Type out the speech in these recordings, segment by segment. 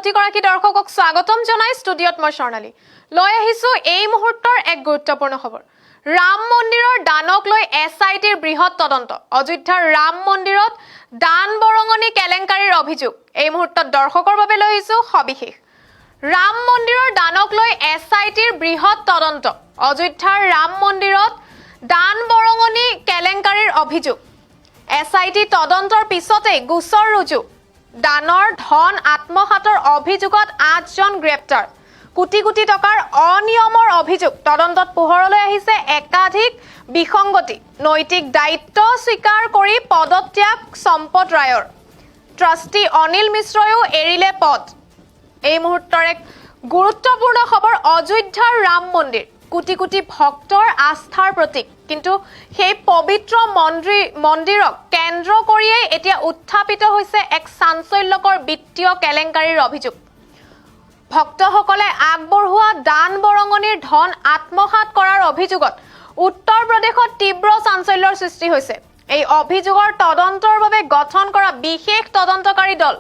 প্ৰতিগৰাকী দৰ্শকক স্বাগতম জনাই ষ্টুডিঅ'ত মই স্বৰ্ণালী লৈ আহিছো এই মুহূৰ্তৰ এক গুৰুত্বপূৰ্ণ খবৰ ৰাম মন্দিৰৰ দানক লৈ এছআইটিৰ বৃহৎ তদন্ত অযোধ্যাৰ ৰাম মন্দিৰত দান বৰঙনি কেলেংকাৰীৰ অভিযোগ এই মুহূৰ্তত দৰ্শকৰ বাবে লৈ আহিছো সবিশেষ ৰাম মন্দিৰৰ দানক লৈ এছআইটিৰ বৃহৎ তদন্ত অযোধ্যাৰ ৰাম মন্দিৰত দান বৰঙনি কেলেংকাৰীৰ অভিযোগ এছআইটি তদন্তৰ পিছতে গোচৰ ৰুজু দানৰ ধন আত্মসাতৰ অভিযোগত 8 জন গ্ৰেপ্তাৰ কোটি কোটি টকাৰ অনিয়মৰ অভিযোগ তদন্তত পোহৰলৈ আহিছে একাধিক বিসংগতি নৈতিক দায়িত্ব স্বীকাৰ কৰি পদত্যাগ সম্পত ৰায়ৰ ট্ৰাষ্টি অনিল মিশ্ৰয়ো এৰিলে পদ এই মুহূৰ্তৰ এক গুৰুত্বপূৰ্ণ খবৰ অযোধ্যাৰ ৰাম মন্দিৰ কোটি কোটি ভক্তৰ আস্থাৰ প্ৰতীক কিন্তু সেই পবিত্ৰ মন্দিৰক কেন্দ্ৰ কৰিয়ে এতিয়া উত্থাপিত হৈছে এক চাঞ্চল্যকৰ বিত্তীয় কেলেংকাৰীৰ অভিযোগ ভক্তসকলে আগবঢ়োৱা দান বৰঙনিৰ ধন আত্মসাত কৰাৰ অভিযোগত উত্তৰ প্ৰদেশত তীব্ৰ চাঞ্চল্যৰ সৃষ্টি হৈছে এই অভিযোগৰ তদন্তৰ বাবে গঠন কৰা বিশেষ তদন্তকাৰী দল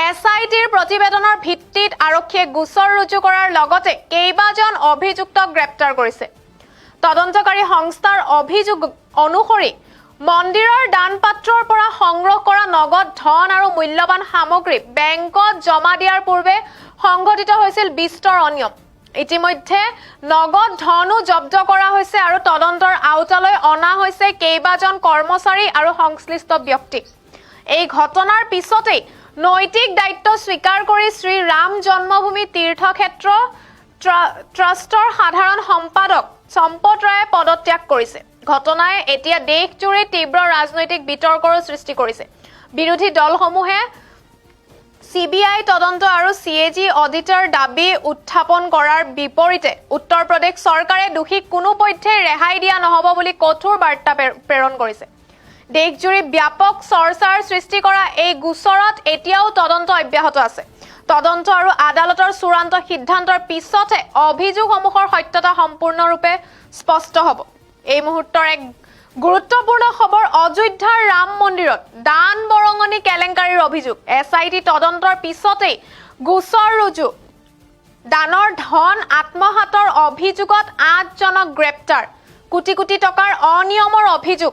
এছআইটিৰ প্ৰতিবেদনৰ ভিত্তিত আৰক্ষীয়ে গোচৰ ৰুজু কৰাৰ লগতে কেইবাজন অভিযুক্তক গ্ৰেপ্তাৰ কৰিছে তদন্তকাৰী সংস্থাৰ অভিযোগ অনুসৰি মন্দিৰৰ দানপাত্ৰৰ পৰা সংগ্ৰহ কৰা নগদ ধন আৰু মূল্যৱান সামগ্ৰী বেংকত জমা দিয়াৰ পূৰ্বে সংঘটিত হৈছিল বিস্তৰ অনিয়ম ইতিমধ্যে নগদ ধনো জব্দ কৰা হৈছে আৰু তদন্তৰ আওতালৈ অনা হৈছে কেইবাজন কৰ্মচাৰী আৰু সংশ্লিষ্ট ব্যক্তিক এই ঘটনাৰ পিছতেই নৈতিক দায়িত্ব স্বীকাৰ কৰি শ্ৰী ৰাম জন্মভূমি তীৰ্থক্ষেত্ৰ ট্ৰাষ্টৰ সাধাৰণ সম্পাদক সম্পত ৰায়ে পদত্যাগ কৰিছে ঘটনাই এতিয়া দেশজুৰি তীব্ৰ ৰাজনৈতিক বিতৰ্কৰ সৃষ্টি কৰিছে বিৰোধী দলসমূহে সিবিআই তদন্ত আৰু সিএজি অডিটৰ দাবী উত্থাপন কৰাৰ বিপৰীতে উত্তৰ প্ৰদেশ চৰকাৰে দোষীক কোনো পধ্যে ৰেহাই দিয়া নহব বুলি কঠোৰ বাৰ্তা প্ৰেৰণ কৰিছে দেশজুৰি ব্যাপক চৰ্চাৰ সৃষ্টি কৰা এই গোচৰত এতিয়াও তদন্ত অব্যাহত আছে তদন্ত আৰু আদালতৰ চূড়ান্ত সিদ্ধান্তৰ পিছতে অভিযোগসমূহৰ সত্যতা সম্পূৰ্ণৰূপে স্পষ্ট হ'ব এই মুহূৰ্তৰ এক গুৰুত্বপূৰ্ণ খবৰ অযোধ্যাৰ ৰাম মন্দিৰত দান বৰঙনি কেলেংকাৰীৰ অভিযোগ এছআইটি তদন্তৰ পিছতেই গোচৰ ৰুজু দানৰ ধন আত্মসাতৰ অভিযোগত 8 জনক গ্ৰেপ্তাৰ কোটি কোটি টকাৰ অনিয়মৰ অভিযোগ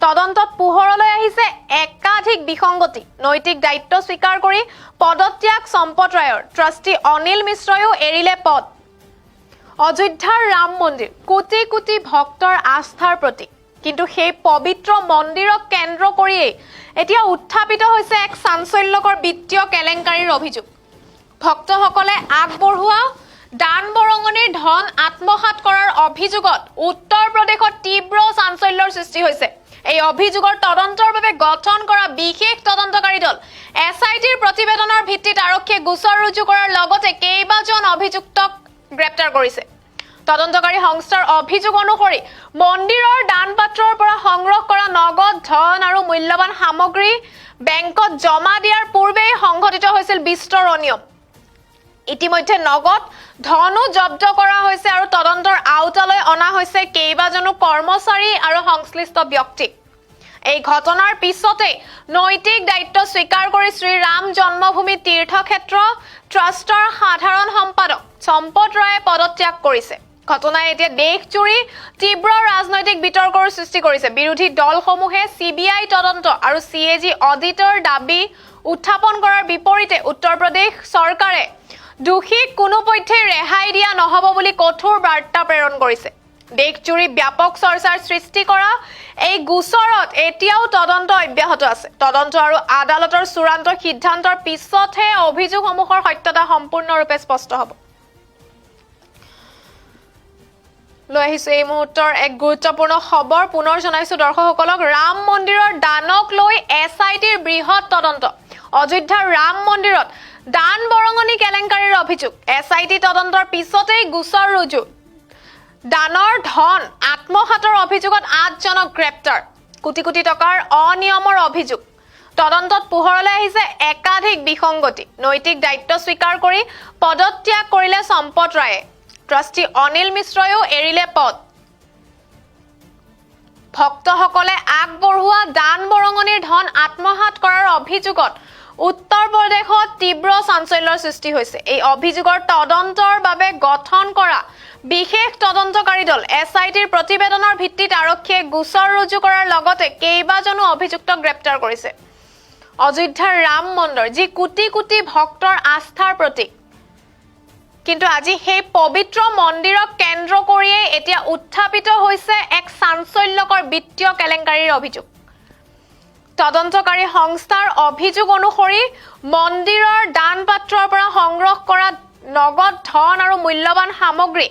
তদন্তত পোহৰলৈ আহিছে একাধিক বিসংগতি নৈতিক দায়িত্ব স্বীকাৰ কৰি পদত্যাগ সম্পত ৰায়ৰ ট্ৰাষ্টি অনিল মিশ্ৰয়ো এৰিলে পদ অযোধ্যাৰ ৰাম মন্দিৰ কোটি কোটি ভক্তৰ আস্থাৰ প্ৰতীক কিন্তু সেই পবিত্ৰ মন্দিৰক কেন্দ্ৰ কৰিয়ে এতিয়া উত্থাপিত হৈছে এক চাঞ্চল্যকৰ বিত্তীয় কেলেংকাৰীৰ অভিযোগ ভক্তসকলে আগবঢ়োৱা দান বৰঙনিৰ ধন আত্মসাত কৰাৰ অভিযোগত উত্তৰ প্ৰদেশত তীব্ৰ চাঞ্চল্যৰ সৃষ্টি হৈছে এই অভিযোগৰ তদন্তৰ বাবে গঠন কৰা বিশেষ তদন্তকাৰী দল এছআইটিৰ প্ৰতিবেদনৰ ভিত্তিত আৰক্ষীয়ে গোচৰ ৰুজু কৰাৰ লগতে কেইবাজন অভিযুক্তক গ্ৰেপ্তাৰ কৰিছে তদন্তকাৰী সংস্থাৰ অভিযোগ অনুসৰি মন্দিৰৰ দানপাত্ৰৰ পৰা সংগ্ৰহ কৰা নগদ ধন আৰু মূল্যৱান সামগ্ৰী বেংকত জমা দিয়াৰ পূৰ্বে সংঘটিত হৈছিল বিস্তৰ অনিয়ম ইতিমধ্যে নগদ ধনো জব্দ কৰা হৈছে আৰু তদন্তৰ আওতালৈ অনা হৈছে কেইবাজনো কৰ্মচাৰী আৰু সংশ্লিষ্ট ব্যক্তিক এই ঘটনাৰ পিছতে নৈতিক দায়িত্ব স্বীকাৰ কৰি শ্ৰী ৰাম জন্মভূমি তীৰ্থক্ষেত্ৰ ট্ৰাষ্টৰ সাধাৰণ সম্পাদক সম্পত ৰায়ে পদত্যাগ কৰিছে ঘটনাই এতিয়া দেশজুৰি তীব্ৰ ৰাজনৈতিক বিতৰ্কৰ সৃষ্টি কৰিছে বিৰোধী দলসমূহে সিবিআই তদন্ত আৰু সিএজি অডিটৰ দাবী উত্থাপন কৰাৰ বিপৰীতে উত্তৰ প্ৰদেশ চৰকাৰে দোষীক কোনো পধ্যে ৰেহাই দিয়া নহব বুলি কঠোৰ বাৰ্তা প্ৰেৰণ কৰিছে দেশজুৰি ব্যাপক চৰ্চাৰ সৃষ্টি কৰা এই গোচৰত এতিয়াও তদন্ত অব্যাহত আছে তদন্ত আৰু আদালতৰ চূড়ান্ত সিদ্ধান্তৰ পিছতহে অভিযোগসমূহৰ সত্যতা সম্পূৰ্ণৰূপে স্পষ্ট হ'ব লৈ আহিছো এই মুহূৰ্তৰ এক গুৰুত্বপূৰ্ণ খবৰ পুনৰ জনাইছো দৰ্শকসকলক ৰাম মন্দিৰৰ দানক লৈ এছআইটিৰ বৃহৎ তদন্ত অযোধ্যাৰ ৰাম মন্দিৰত দান বৰঙনি কেলেংকাৰীৰ অভিযোগ এছআইটি তদন্তৰ পিছতেই গোচৰ ৰুজু দানৰ ধন আত্মসাতৰ অভিযোগত 8 জনক গ্ৰেপ্তাৰ কোটি কোটি টকাৰ অনিয়মৰ অভিযোগ তদন্তত পোহৰলৈ আহিছে একাধিক বিসংগতি নৈতিক দায়িত্ব স্বীকাৰ কৰি পদত্যাগ কৰিলে সম্পত ৰায়ে ট্ৰাষ্টি অনিল মিশ্ৰয়ো এৰিলে পদ ভক্তসকলে আগবঢ়োৱা দান বৰঙনিৰ ধন আত্মসাত কৰাৰ অভিযোগত উত্তৰ প্ৰদেশত তীব্ৰ চাঞ্চল্যৰ সৃষ্টি হৈছে। এই অভিযোগৰ তদন্তৰ বাবে গঠন কৰা বিশেষ তদন্তকাৰী দল SITৰ প্ৰতিবেদনৰ ভিত্তিত আৰক্ষীয়ে গোচৰ ৰুজু কৰাৰ লগতে কেইবাজনো অভিযুক্তক গ্ৰেপ্তাৰ কৰিছে। অযোধ্যাৰ ৰাম মন্দিৰ যি কোটি কোটি ভক্তৰ আস্থাৰ প্ৰতীক, কিন্তু আজি সেই পবিত্ৰ মন্দিৰক কেন্দ্ৰ কৰিয়েই এতিয়া উত্থাপিত হৈছে এক চাঞ্চল্যকৰ বিত্তীয় কেলেংকাৰীৰ অভিযোগ। তদন্তকাৰী সংস্থাৰ অভিযোগ অনুসৰি মন্দিৰৰ দান পাত্ৰৰ পৰা সংগ্ৰহ কৰা নগদ ধন আৰু মূল্যৱান সামগ্ৰী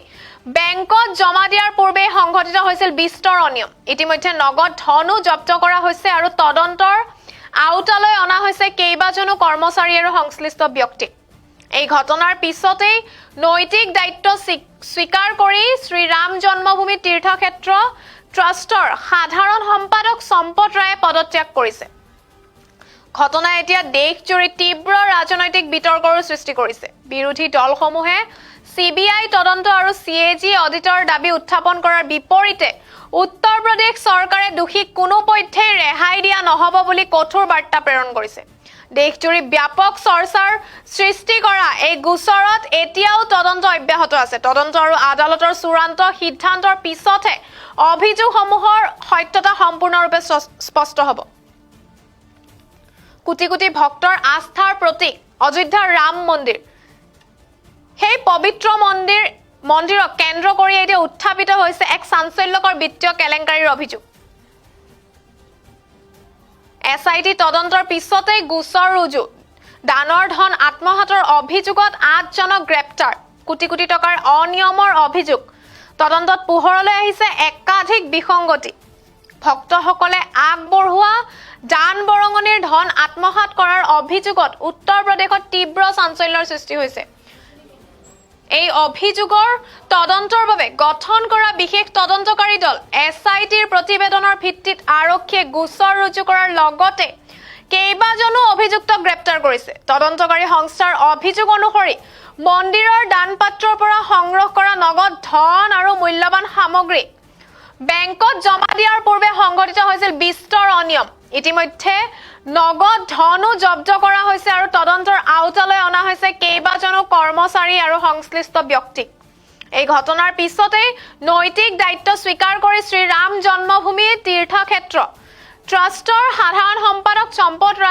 বেংকত জমা দিয়াৰ পূৰ্বে সংঘটিত হৈছিল বিস্তৰ অনিয়ম। ইতিমধ্যে নগদ ধনো জব্দ কৰা হৈছে আৰু তদন্তৰ আওতালৈ অনা হৈছে কেইবাজনো কৰ্মচাৰী আৰু সংশ্লিষ্ট ব্যক্তিক। এই ঘটনাৰ পিছতেই নৈতিক দায়িত্ব স্বীকাৰ কৰি শ্ৰীৰাম জন্মভূমি তীৰ্থক্ষেত্ৰ ট্ৰাষ্টৰ সাধাৰণ সম্পাদক সম্পত ৰায়ে পদত্যাগ কৰিছে। ঘটনাই এতিয়া দেশজুৰি তীব্ৰ ৰাজনৈতিক বিতৰ্কৰো সৃষ্টি কৰিছে। বিৰোধী দলসমূহে CBI তদন্ত আৰু CAG অডিটৰ দাবী উত্থাপন কৰাৰ বিপৰীতে উত্তৰ প্ৰদেশ চৰকাৰে দোষীক কোনোপধ্যেই ৰেহাই দিয়া নহব বুলি কঠোৰ বাৰ্তা প্ৰেৰণ কৰিছে। দেশজুৰি ব্যাপক চৰ্চাৰ সৃষ্টি কৰা এই গোচৰত এতিয়াও তদন্ত অব্যাহত আছে। তদন্ত আৰু আদালতৰ চূড়ান্ত সিদ্ধান্তৰ পিছতহে অভিযোগসমূহৰ সত্যতা সম্পূৰ্ণৰূপে স্পষ্ট হ'ব। কোটি কোটি ভক্তৰ আস্থাৰ প্ৰতীক অযোধ্যাৰ ৰাম মন্দিৰ, সেই পবিত্ৰ মন্দিৰক কেন্দ্ৰ কৰি এতিয়া উত্থাপিত হৈছে এক চাঞ্চল্যকৰ বিত্তীয় কেলেংকাৰীৰ অভিযোগ। SIT তদন্তৰ পিছতেই গোচৰ ৰুজু, দানৰ ধন আত্মসাতৰ অভিযোগত 8জনক গ্ৰেপ্তাৰ, কোটি কোটি টকাৰ অনিয়মৰ অভিযোগ। তদন্তত পোহৰলৈ আহিছে একাধিক বিসংগতি। ভক্তসকলে আগবঢ়োৱা দান বৰঙণিৰ ধন আত্মসাত কৰাৰ অভিযোগত উত্তৰ প্ৰদেশত তীব্ৰ চাঞ্চল্যৰ সৃষ্টি হৈছে। এই অভিযোগৰ তদন্তৰ বাবে গঠন কৰা বিশেষ তদন্তকাৰী দল SITৰ প্ৰতিবেদনৰ ভিত্তিত আৰক্ষীয়ে গোচৰ ৰুজু কৰাৰ লগতে কেইবাজনো অভিযুক্তক গ্ৰেপ্তাৰ কৰিছে। তদন্তকাৰী সংস্থাৰ অভিযোগ অনুসৰি মন্দিৰৰ দান পাত্ৰৰ পৰা সংগ্ৰহ কৰা নগদ ধন আৰু মূল্যৱান সামগ্ৰী বেংকত জমা দিয়াৰ পূৰ্বে সংঘটিত হৈছিল বিস্তৰ অনিয়ম। ইতিমধ্যে নগদ ধনো জব্দ কৰা হৈছে আৰু তদন্তৰ আওতালৈ অনা হৈছে কেইবাজনো কৰ্মচাৰী আৰু সংশ্লিষ্ট ব্যক্তিক। এই ঘটনাৰ পিছতেই নৈতিক দায়িত্ব স্বীকাৰ কৰি শ্ৰীৰাম জন্মভূমি তীৰ্থক্ষেত্ৰ ট্ৰাষ্টৰ সাধাৰণ সম্পাদক সম্পত ৰায়